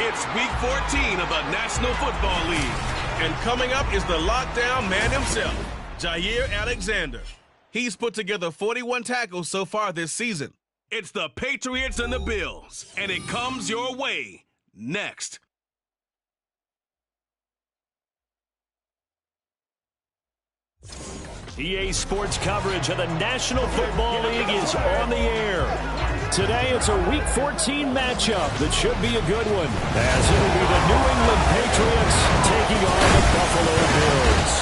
It's Week 14 of the National Football League. And coming up is the lockdown man himself, Jair Alexander. He's put together 41 tackles so far this season. It's the Patriots and the Bills, and it comes your way next. EA Sports coverage of the National Football League is on the air. Today, it's a Week 14 matchup that should be a good one, as it'll be the New England Patriots taking on the Buffalo Bills.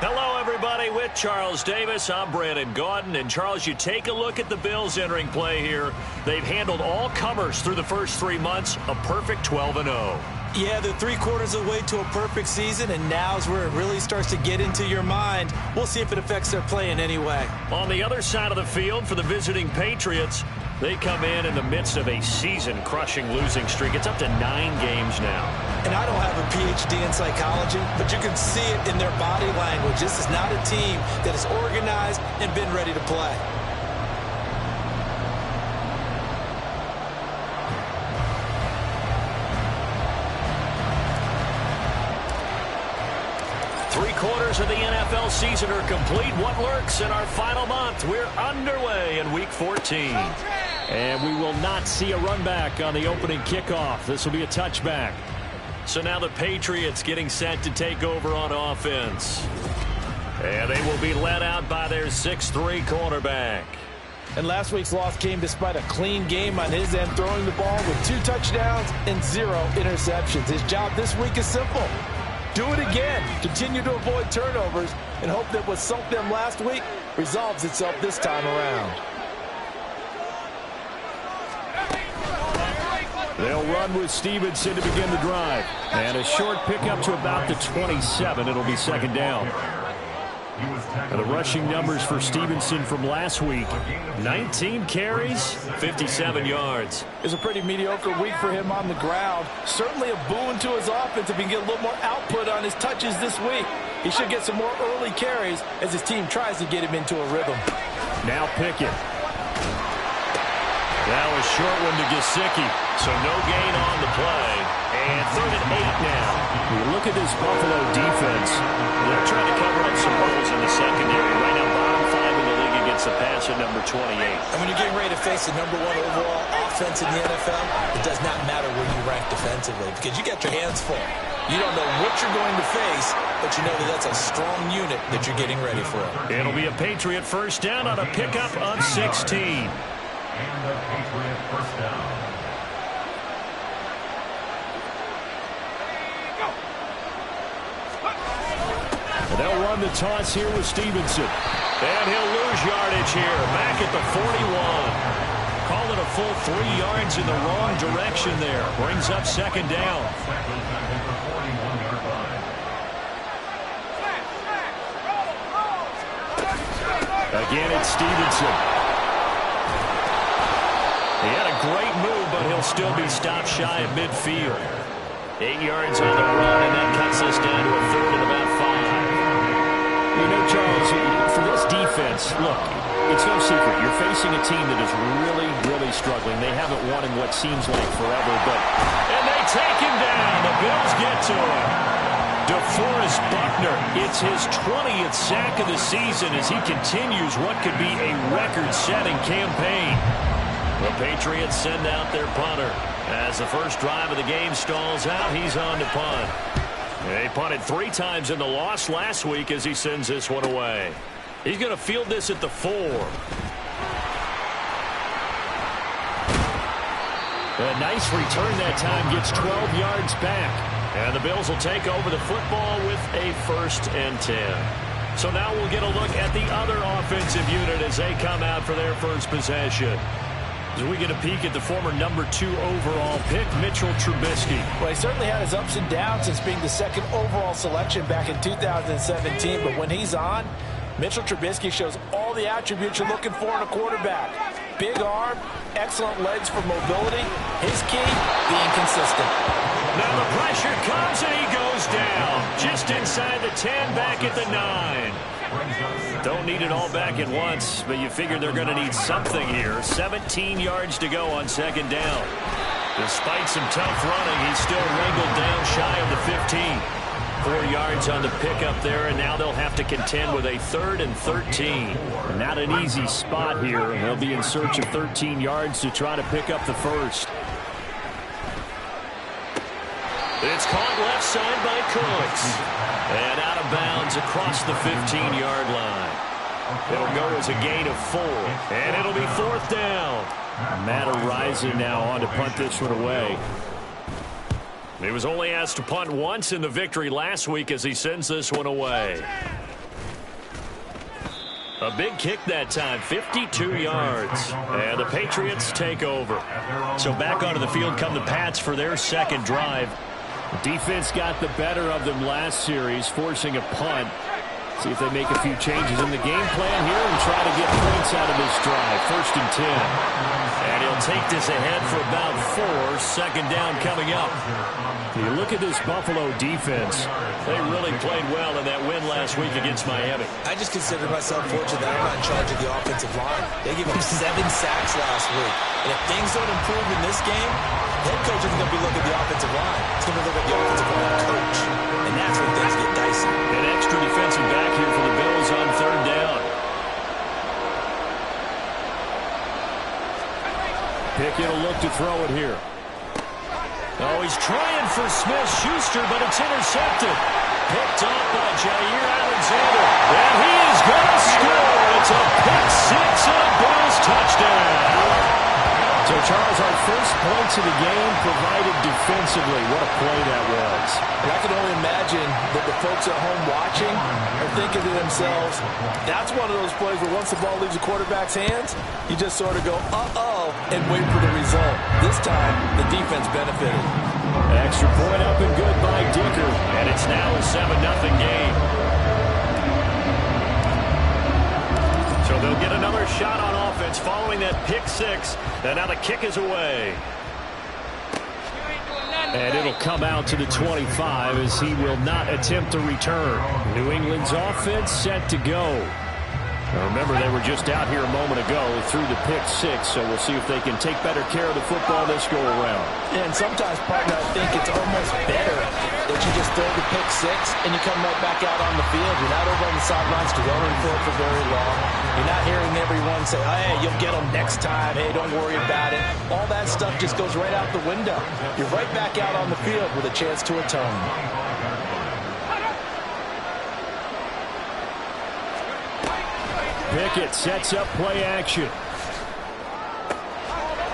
Hello, everybody. With Charles Davis, I'm Brandon Gaudin. And, Charles, you take a look at the Bills entering play here. They've handled all comers through the first 3 months, a perfect 12-0. Yeah, they're 3/4 of the way to a perfect season, and now's where it really starts to get into your mind. We'll see if it affects their play in any way. On the other side of the field for the visiting Patriots, they come in the midst of a season-crushing losing streak. It's up to 9 games now. And I don't have a PhD in psychology, but you can see it in their body language. This is not a team that is organized and been ready to play. Three-quarters of the NFL season are complete. What lurks in our final month? We're underway in Week 14. And we will not see a run back on the opening kickoff. This will be a touchback. So now the Patriots getting set to take over on offense. And they will be led out by their 6'3" quarterback. And last week's loss came despite a clean game on his end, throwing the ball with 2 touchdowns and 0 interceptions. His job this week is simple. Do it again. Continue to avoid turnovers and hope that what sunk them last week resolves itself this time around. They'll run with Stevenson to begin the drive. And a short pickup to about the 27. It'll be second down. And the rushing numbers for Stevenson from last week: 19 carries, 57 yards. It's a pretty mediocre week for him on the ground. Certainly a boon to his offense if he can get a little more output on his touches this week. He should get some more early carries as his team tries to get him into a rhythm. Now Pickett. That was short one to Gesicki, so no gain on the play. And 3rd and 8 now. You look at this Buffalo defense. They're trying to cover up some holes in the secondary. Right now, bottom 5 in the league against the pass at number 28. And when you're getting ready to face the number 1 overall offense in the NFL, it does not matter where you rank defensively because you got your hands full. You don't know what you're going to face, but you know that that's a strong unit that you're getting ready for. It'll be a Patriot first down on a pickup of 16. And the Patriot first down. They'll run the toss here with Stevenson. And he'll lose yardage here. Back at the 41. Call it a full 3 yards in the wrong direction there. Brings up second down. Again, it's Stevenson. He had a great move, but he'll still be stopped shy of midfield. 8 yards on the run, and that cuts us down to a third and about 5. You know, Charles, for this defense, look, it's no secret. You're facing a team that is really, really struggling. They haven't won in what seems like forever, and they take him down. The Bills get to him. DeForest Buckner, it's his 20th sack of the season as he continues what could be a record-setting campaign. The Patriots send out their punter. As the first drive of the game stalls out, he's on to punt. They punted 3 times in the loss last week as he sends this one away. He's going to field this at the 4. A nice return that time, gets 12 yards back. And the Bills will take over the football with a 1st and 10. So now we'll get a look at the other offensive unit as they come out for their first possession. As we get a peek at the former number 2 overall pick, Mitchell Trubisky. Well, he certainly had his ups and downs since being the 2nd overall selection back in 2017. But when he's on, Mitchell Trubisky shows all the attributes you're looking for in a quarterback. Big arm, excellent legs for mobility. His key, being consistent. Now the pressure comes and he goes down. Just inside the 10, back at the 9. Don't need it all back at once, but you figure they're going to need something here. 17 yards to go on 2nd down. Despite some tough running, he's still wrangled down shy of the 15. 4 yards on the pickup there, and now they'll have to contend with a 3rd and 13. Not an easy spot here. They'll be in search of 13 yards to try to pick up the first. It's caught left side by Cooks. And out of bounds across the 15-yard line. It'll go as a gain of 4. And it'll be 4th down. Matt Araiza now on to punt this one away. He was only asked to punt once in the victory last week as he sends this one away. A big kick that time, 52 yards. And the Patriots take over. So back onto the field come the Pats for their 2nd drive. Defense got the better of them last series, forcing a punt. See if they make a few changes in the game plan here and try to get points out of this drive. 1st and 10. And he'll take this ahead for about 4. 2nd down coming up. You look at this Buffalo defense. They really played well in that win last week against Miami. I just consider myself fortunate that I'm not in charge of the offensive line. They gave up 7 sacks last week. And if things don't improve in this game, head coach isn't going to be looking at the offensive line. It's going to look at the offensive line coach. And that's when things get dicey. An extra defensive back here for the Bills on 3rd down. Pickett will look to throw it here. Oh, he's trying for Smith-Schuster, but it's intercepted. Picked off by Jair Alexander. And he is going to score. It's a pick 6 and a Bills touchdown. So, Charles, our first points of the game provided defensively. What a play that was. And I can only imagine that the folks at home watching are thinking to themselves, that's one of those plays where once the ball leaves the quarterback's hands, you just sort of go, uh-oh, and wait for the result. This time, the defense benefited. Extra point up and good by Dicker. And it's now a 7-0 game. So they'll get another shot on offense following that pick 6. And now the kick is away. And it'll come out to the 25 as he will not attempt to return. New England's offense set to go. Now remember, they were just out here a moment ago through the pick 6, so we'll see if they can take better care of the football this go around. And sometimes, partner, I think it's almost better that you just throw the pick 6 and you come right back out on the field. You're not over on the sidelines dwelling for it for very long. You're not hearing everyone say, hey, you'll get them next time. Hey, don't worry about it. All that stuff just goes right out the window. You're right back out on the field with a chance to atone. Pickett sets up play action.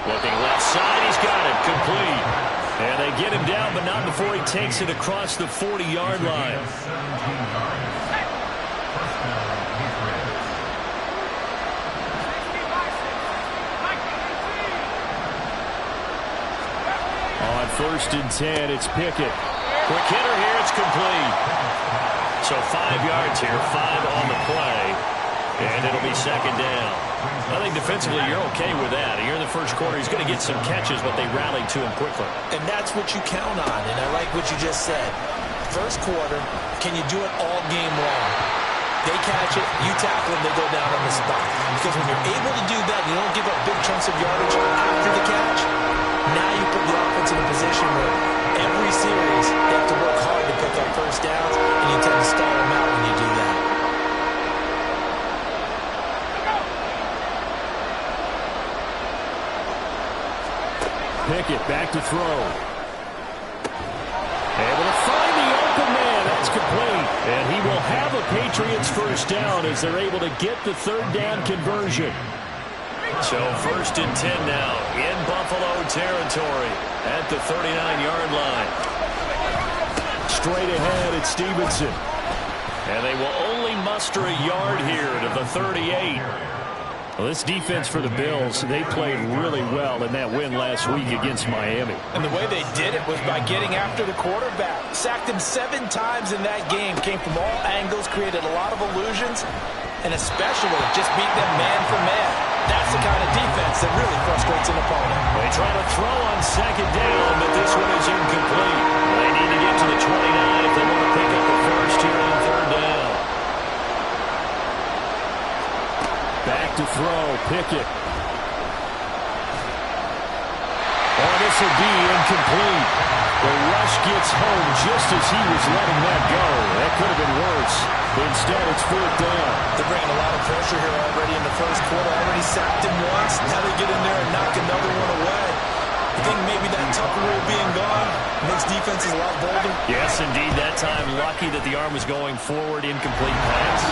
Looking left side, he's got it, complete. And they get him down, but not before he takes it across the 40-yard line. first and 10. It's Pickett. Quick hitter here. It's complete. So 5 yards here, 5 on the play. And it'll be second down. I think defensively you're okay with that. Here in the first quarter, he's going to get some catches, but they rallied to him quickly. And that's what you count on, and I like what you just said. First quarter, can you do it all game long? They catch it, you tackle them, they go down on the spot. Because when you're able to do that, you don't give up big chunks of yardage after the catch, now you put the offense in a position where every series they have to work hard to pick up first downs, and you tend to stall them out when you do that. Pickett back to throw. Able to find the open man. That's complete. And he will have a Patriots first down as they're able to get the third down conversion. So first and 10 now in Buffalo territory at the 39-yard line. Straight ahead, it's Stevenson. And they will only muster a yard here to the 38. Well, this defense for the Bills, they played really well in that win last week against Miami. And the way they did it was by getting after the quarterback. Sacked him 7 times in that game. Came from all angles, created a lot of illusions, and especially just beat them man for man. That's the kind of defense that really frustrates an opponent. They try to throw on second down, but this one is incomplete. They need to get to the 29 if they want to pick up the first here on third down. Back to throw, Pickett. Oh, this will be incomplete. The rush gets home just as he was letting that go. That could have been worse. Instead, it's fourth down. They're bringing a lot of pressure here already in the first quarter. Already sacked him once. Now they get in there and knock another one away. I think maybe that Tucker rule being gone makes defenses a lot bolder. Yes, indeed. That time, lucky that the arm was going forward. Incomplete pass.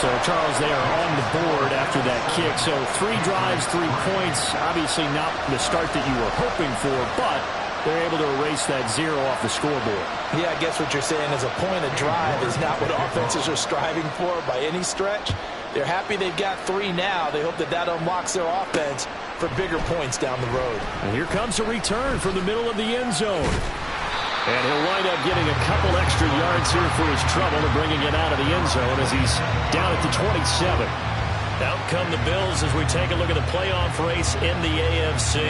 So, Charles, they are on the board after that kick. So, 3 drives, 3 points. Obviously not the start that you were hoping for, but they're able to erase that 0 off the scoreboard. Yeah, I guess what you're saying is a point of drive is not what offenses are striving for by any stretch. They're happy they've got 3 now. They hope that that unlocks their offense for bigger points down the road. And here comes a return from the middle of the end zone. And he'll wind up getting a couple extra yards here for his trouble and bringing it out of the end zone as he's down at the 27. Out come the Bills as we take a look at the playoff race in the AFC.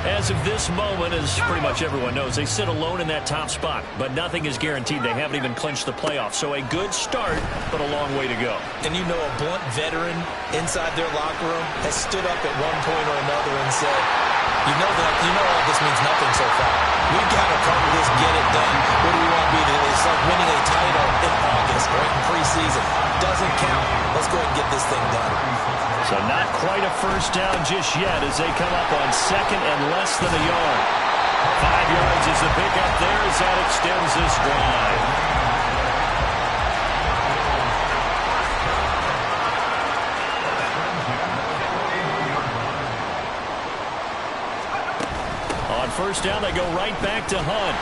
As of this moment, as pretty much everyone knows, they sit alone in that top spot, but nothing is guaranteed. They haven't even clinched the playoffs. So a good start, but a long way to go. And you know a blunt veteran inside their locker room has stood up at one point or another and said, you know all this means nothing so far. We've got to cover this, get it done. What do we want to be? It's like winning a title in August, right, in preseason. Doesn't count. Let's go ahead and get this thing done. So not quite a first down just yet as they come up on second and less than a yard. 5 yards is the pickup there as that extends this drive. On first down, they go right back to Hunt.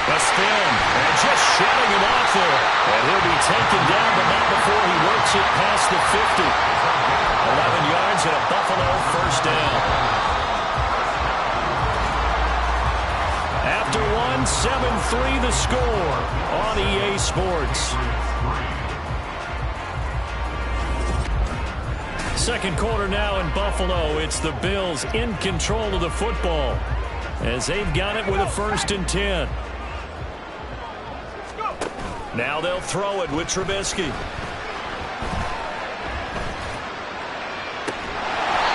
A spin, and just shutting him off there. And he'll be taken down, but not before he works it past the 50. 11 yards and a Buffalo first down. After one, 7-3 the score on EA Sports. Second quarter now in Buffalo. It's the Bills in control of the football as they've got it with a 1st and 10. Now they'll throw it with Trubisky.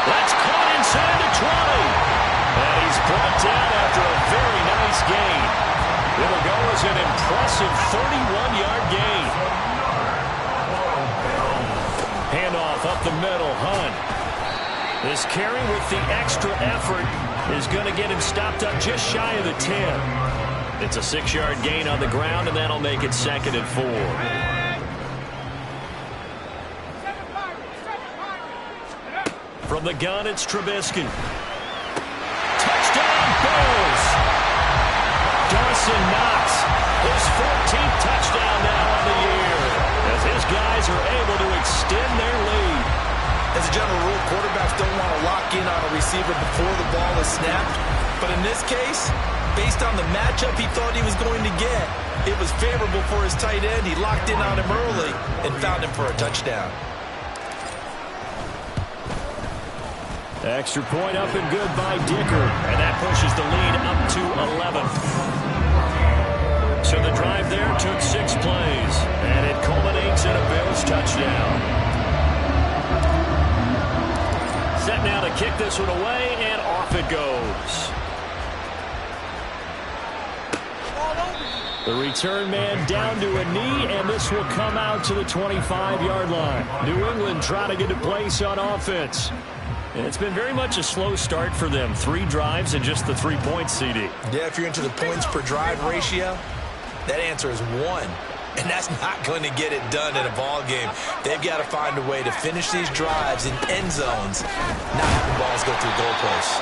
That's caught inside the 20. And he's brought down after a very nice gain. It'll go as an impressive 31-yard gain. Handoff up the middle, Hunt. This carry with the extra effort is going to get him stopped up just shy of the 10. It's a 6-yard gain on the ground, and that'll make it 2nd and 4. From the gun, it's Trubisky. Touchdown, Bills! Dawson Knox, his 14th touchdown now on the year, as his guys are able to extend their lead. As a general rule, quarterbacks don't want to lock in on a receiver before the ball is snapped. But in this case, based on the matchup he thought he was going to get, it was favorable for his tight end. He locked in on him early and found him for a touchdown. Extra point up and good by Dicker. And that pushes the lead up to 11. So the drive there took 6 plays. And it culminates in a Bills touchdown. Set now to kick this one away, and off it goes. The return man down to a knee, and this will come out to the 25-yard line. New England trying to get a place on offense. And it's been very much a slow start for them. 3 drives and just the 3 points, CD. Yeah, if you're into the points per drive ratio, that answer is 1. And that's not going to get it done in a ball game. They've got to find a way to finish these drives in end zones, not having balls go through goalposts.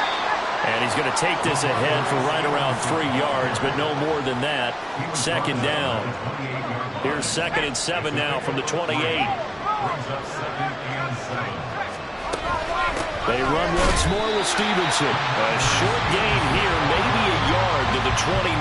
And he's going to take this ahead for right around 3 yards, but no more than that. Second down. Here's 2nd and 7 now from the 28. They run once more with Stevenson. A short gain here, maybe a yard to the 29.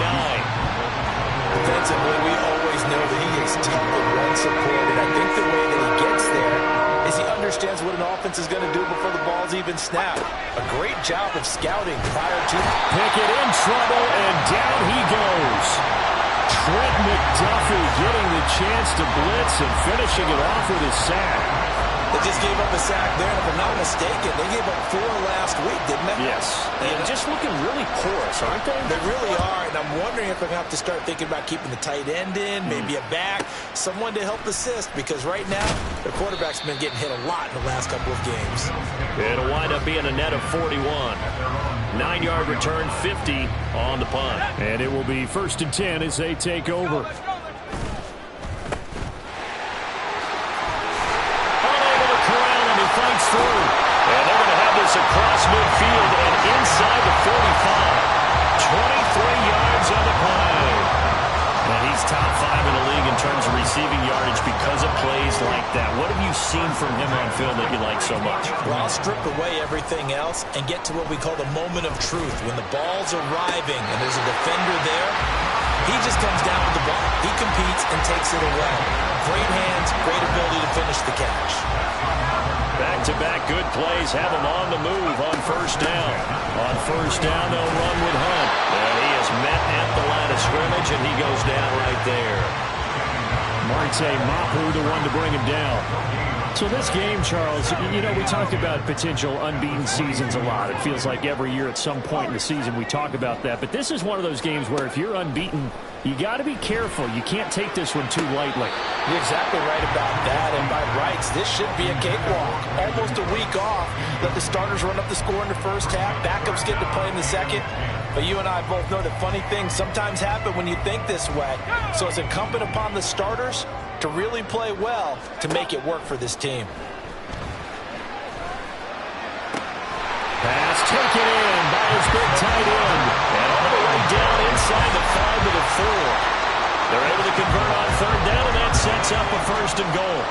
Defensively, we always know that he is deep in run support, and I think the way that he gets there is he understands what an offense is going to do before the ball's even snapped. A great job of scouting prior to. Pickett in trouble, and down he goes. Trent McDuffie getting the chance to blitz and finishing it off with his sack. They just gave up a sack there, and if I'm not mistaken, they gave up 4 last week, didn't they? Yes. And just looking really porous, aren't they? They really are, and I'm wondering if they're going to have to start thinking about keeping the tight end in, maybe a back, someone to help assist, because right now, their quarterback's been getting hit a lot in the last couple of games. It'll wind up being a net of 41. 9-yard return, 50 on the punt. And it will be 1st and 10 as they take over. Fights through, and they're going to have this across midfield and inside the 45. 23 yards on the play. And he's top 5 in the league in terms of receiving yardage because of plays like that. What have you seen from him on film that you like so much? Well, I'll strip away everything else and get to what we call the moment of truth. When the ball's arriving and there's a defender there, he just comes down with the ball. He competes and takes it away. Great hands, great ability to finish the catch. Back-to-back good plays have him on the move on 1st down. On 1st down, they'll run with Hunt. And he is met at the line of scrimmage, and he goes down right there. Marte Mapu, the one to bring him down. So this game, Charles, you know, we talk about potential unbeaten seasons a lot. It feels like every year at some point in the season we talk about that. But this is one of those games where if you're unbeaten, you got to be careful. You can't take this one too lightly. You're exactly right about that. And by rights, this should be a cakewalk. Almost a week off. Let the starters run up the score in the first half. Backups get to play in the second. But you and I both know that funny things sometimes happen when you think this way. So it's incumbent upon the starters to really play well to make it work for this team. Pass taken in by his big tight end. And all the way down inside the 5 to the 4. They're able to convert on 3rd down, and that sets up a 1st and goal.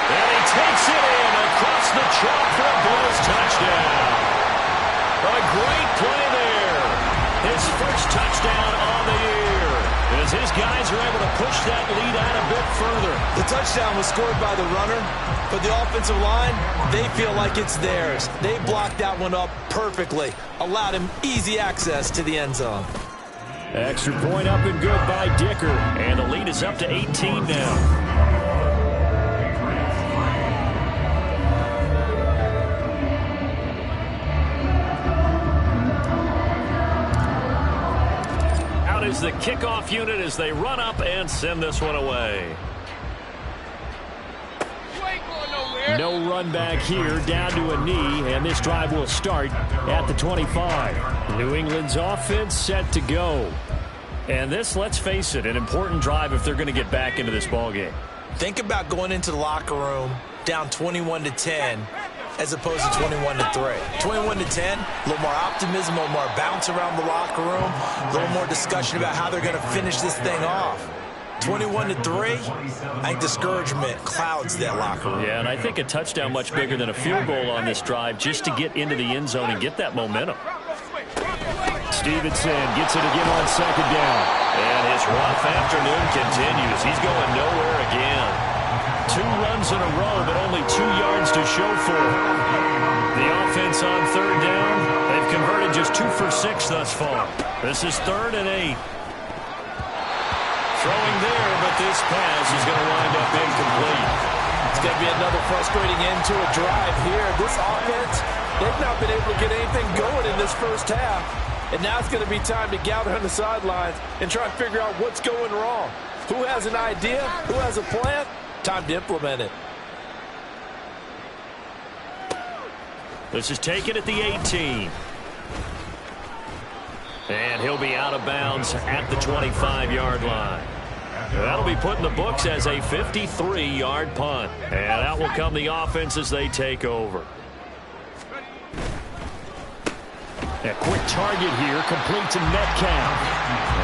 And he takes it in across the chalk for a Bills touchdown. A great play there. His 1st touchdown on the year. As his guys are able to push that lead out a bit further. The touchdown was scored by the runner, but the offensive line, they feel like it's theirs. They blocked that one up perfectly, allowed him easy access to the end zone. Extra point up and good by Dicker, and the lead is up to 18 now. Is the kickoff unit as they run up and send this one away. No run back here, down to a knee, and this drive will start at the 25. New England's offense set to go. And this, let's face it, an important drive if they're going to get back into this ballgame. Think about going into the locker room down 21-10 as opposed to 21-3. 21-10, a little more optimism, a little more bounce around the locker room, a little more discussion about how they're going to finish this thing off. 21-3. I think discouragement clouds that locker room. Yeah, and I think a touchdown much bigger than a field goal on this drive just to get into the end zone and get that momentum. Stevenson gets it again on second down. And his rough afternoon continues. He's going nowhere again. 2 runs in a row, but only 2 yards to show for it. The offense on third down. They've converted just 2 for 6 thus far. This is 3rd and 8. Throwing there, but this pass is going to wind up incomplete. It's going to be another frustrating end to a drive here. This offense, they've not been able to get anything going in this first half. And now it's going to be time to gather on the sidelines and try and figure out what's going wrong. Who has an idea? Who has a plan? Time to implement it. This is taken at the 18. And he'll be out of bounds at the 25-yard line. That'll be put in the books as a 53-yard punt. And out will come the offense as they take over. A quick target here, complete to Metcalf.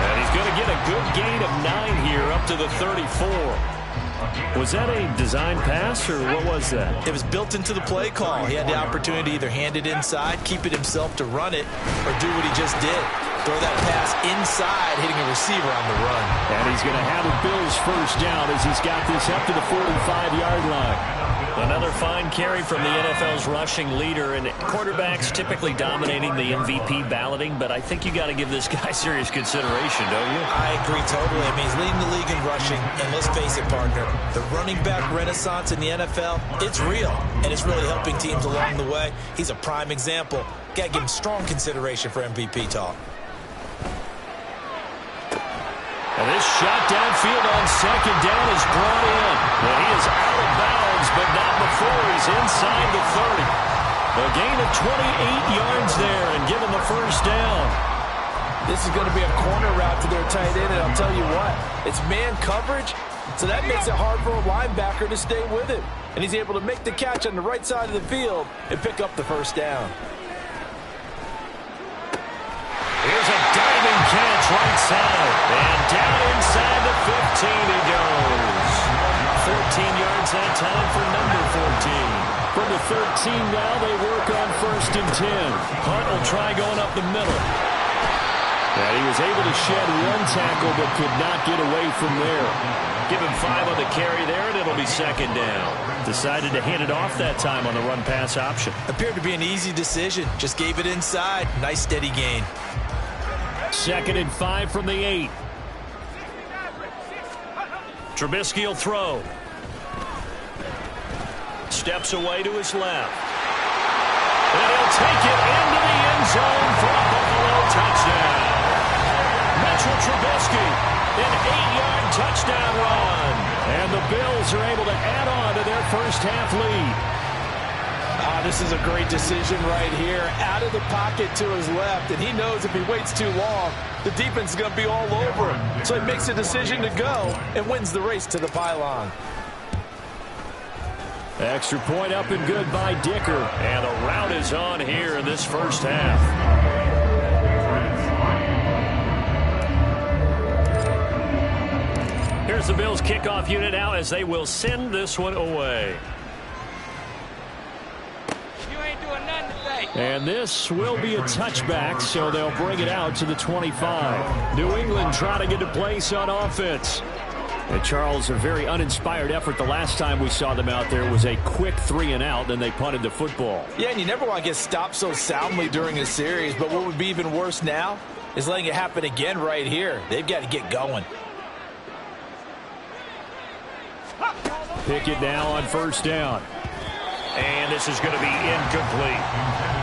And he's going to get a good gain of 9 here up to the 34. Was that a design pass, or what was that? It was built into the play call. He had the opportunity to either hand it inside, keep it himself to run it, or do what he just did. Throw that pass inside, hitting a receiver on the run. And he's going to have a Bills first down as he's got this up to the 45-yard line. Another fine carry from the NFL's rushing leader, and quarterbacks typically dominating the MVP balloting, but I think you got to give this guy serious consideration, don't you? I agree totally. I mean, he's leading the league in rushing, and let's face it, partner, the running back renaissance in the NFL, it's real, and it's really helping teams along the way. He's a prime example. Got to give him strong consideration for MVP talk. And this shot downfield on second down is brought in. And he is out of bounds, but not before he's inside the 30. A gain of 28 yards there and given the first down. This is going to be a corner route to their tight end, and I'll tell you what, it's man coverage, so that makes it hard for a linebacker to stay with him. And he's able to make the catch on the right side of the field and pick up the first down. Here's a diving catch right side. And down inside the 15 he goes. 14 yards that time for number 14. From the 13 now, they work on 1st and 10. Hunt will try going up the middle. And he was able to shed 1 tackle but could not get away from there. Give him 5 on the carry there, and it'll be 2nd down. Decided to hand it off that time on the run-pass option. Appeared to be an easy decision. Just gave it inside. Nice steady gain. 2nd and 5 from the 8. Trubisky will throw. Steps away to his left. And he'll take it into the end zone for a Buffalo touchdown. Mitchell Trubisky, an 8-yard touchdown run. And the Bills are able to add on to their first half lead. This is a great decision right here. Out of the pocket to his left, and he knows if he waits too long, the defense is going to be all over him. So he makes a decision to go and wins the race to the pylon. Extra point up and good by Dicker. And the rout is on here in this first half. Here's the Bills kickoff unit now as they will send this one away. And this will be a touchback, so they'll bring it out to the 25. New England trying to get a place on offense. And Charles, a very uninspired effort the last time we saw them out there was a quick 3-and-out, then they punted the football. Yeah, and you never want to get stopped so soundly during a series, but what would be even worse now is letting it happen again right here. They've got to get going. Pick it now on 1st down. And this is going to be incomplete.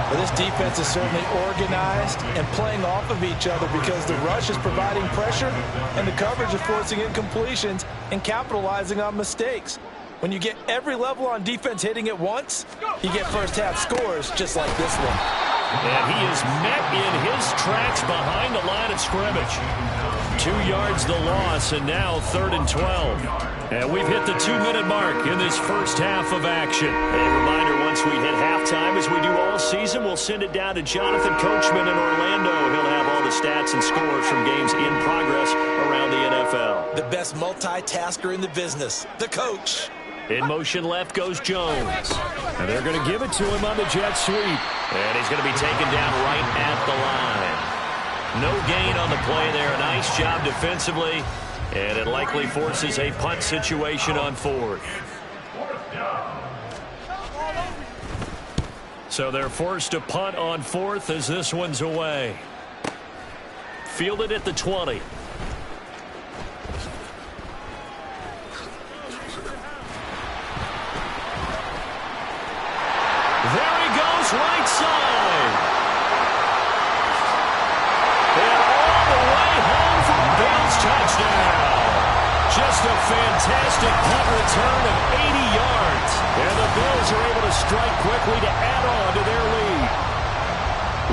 Well, this defense is certainly organized and playing off of each other because the rush is providing pressure and the coverage is forcing incompletions and capitalizing on mistakes. When you get every level on defense hitting at once, you get first half scores just like this one. And he is met in his tracks behind the line of scrimmage. 2 yards the loss, and now 3rd and 12. And we've hit the 2-minute mark in this first half of action. A reminder, once we hit halftime, as we do all season, we'll send it down to Jonathan Coachman in Orlando. He'll have all the stats and scores from games in progress around the NFL. The best multitasker in the business, the coach. In motion left goes Jones. And they're going to give it to him on the jet sweep. And he's going to be taken down right at the line. No gain on the play there. A nice job defensively. And it likely forces a punt situation on 4th. So they're forced to punt on 4th as this one's away. Fielded at the 20. There he goes, right side. And all the way home for a Bills touchdown. Just a fantastic punt return of 80 yards. And the Bills are able to strike quickly to add on to their lead.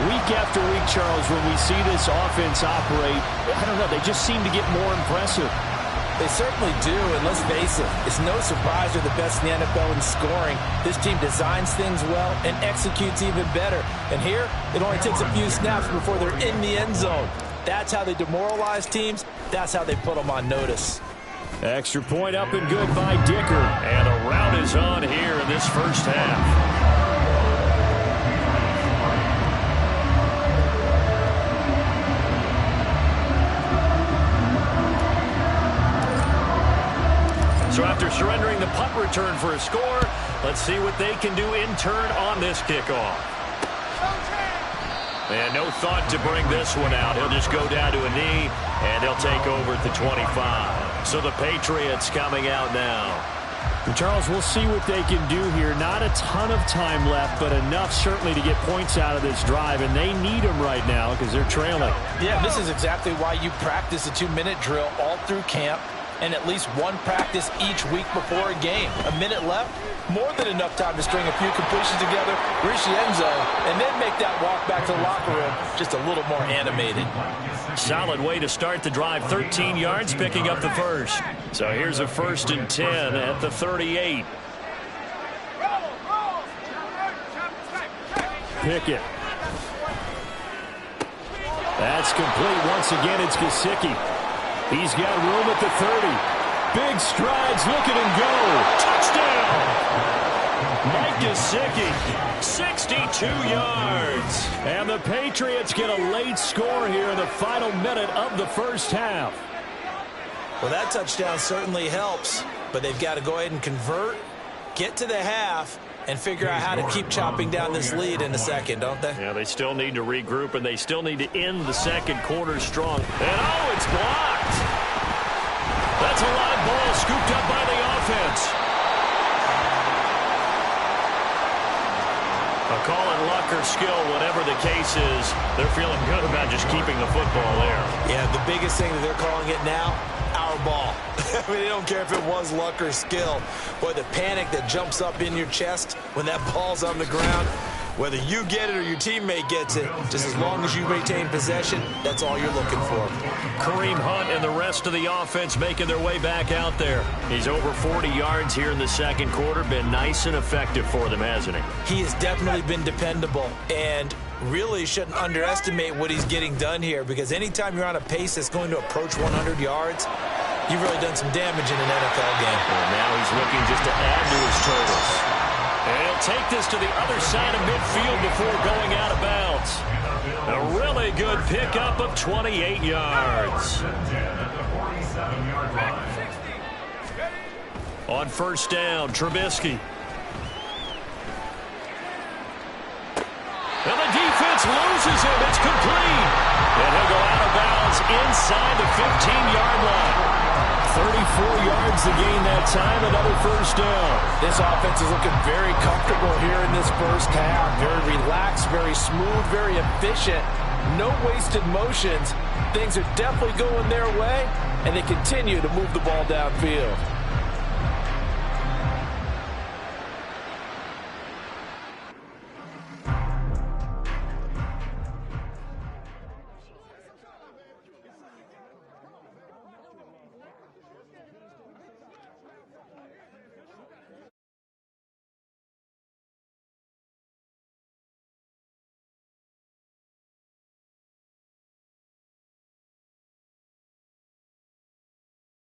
Week after week, Charles, when we see this offense operate, I don't know, they just seem to get more impressive. They certainly do, and let's face it, it's no surprise they're the best in the NFL in scoring. This team designs things well and executes even better. And here, it only takes a few snaps before they're in the end zone. That's how they demoralize teams. That's how they put them on notice. Extra point up and good by Dicker. And a rout is on here in this first half. So after surrendering the punt return for a score, let's see what they can do in turn on this kickoff. And no thought to bring this one out. He'll just go down to a knee, and they'll take over at the 25. So the Patriots coming out now. And Charles, we'll see what they can do here. Not a ton of time left, but enough certainly to get points out of this drive, and they need them right now because they're trailing. Yeah, this is exactly why you practice a 2-minute drill all through camp, and at least one practice each week before a game. A minute left, more than enough time to string a few completions together, reach the end zone, and then make that walk back to the locker room just a little more animated. Solid way to start the drive. 13 yards, picking up the first. So here's a 1st and 10 at the 38. Pickett. That's complete. Once again, it's Gesicki. He's got room at the 30. Big strides, look at him go. Touchdown! Mike Gesicki, 62 yards. And the Patriots get a late score here in the final minute of the first half. Well, that touchdown certainly helps, but they've got to go ahead and convert, get to the half, and figure out how to keep chopping down this lead in the second, don't they? Yeah, they still need to regroup, and they still need to end the second quarter strong. And oh, it's blocked. That's a live ball scooped up by the offense. I'll call it luck or skill, whatever the case is. They're feeling good about just keeping the football there. Yeah, the biggest thing that they're calling it now, our ball. I mean, they don't care if it was luck or skill. Boy, the panic that jumps up in your chest when that ball's on the ground, whether you get it or your teammate gets it, just as long as you maintain possession, that's all you're looking for. Kareem Hunt and the rest of the offense making their way back out there. He's over 40 yards here in the second quarter. Been nice and effective for them, hasn't he? He has definitely been dependable, and really shouldn't underestimate what he's getting done here, because anytime you're on a pace that's going to approach 100 yards, you've really done some damage in an NFL game. And now he's looking just to add to his totals. And he'll take this to the other side of midfield before going out of bounds. A really good pickup of 28 yards. On first down, Trubisky. And the defense loses him. It's complete. And he'll go out of bounds inside the 15-yard line. 34 yards to gain that time, another first down. This offense is looking very comfortable here in this first half. Very relaxed, very smooth, very efficient. No wasted motions. Things are definitely going their way, and they continue to move the ball downfield.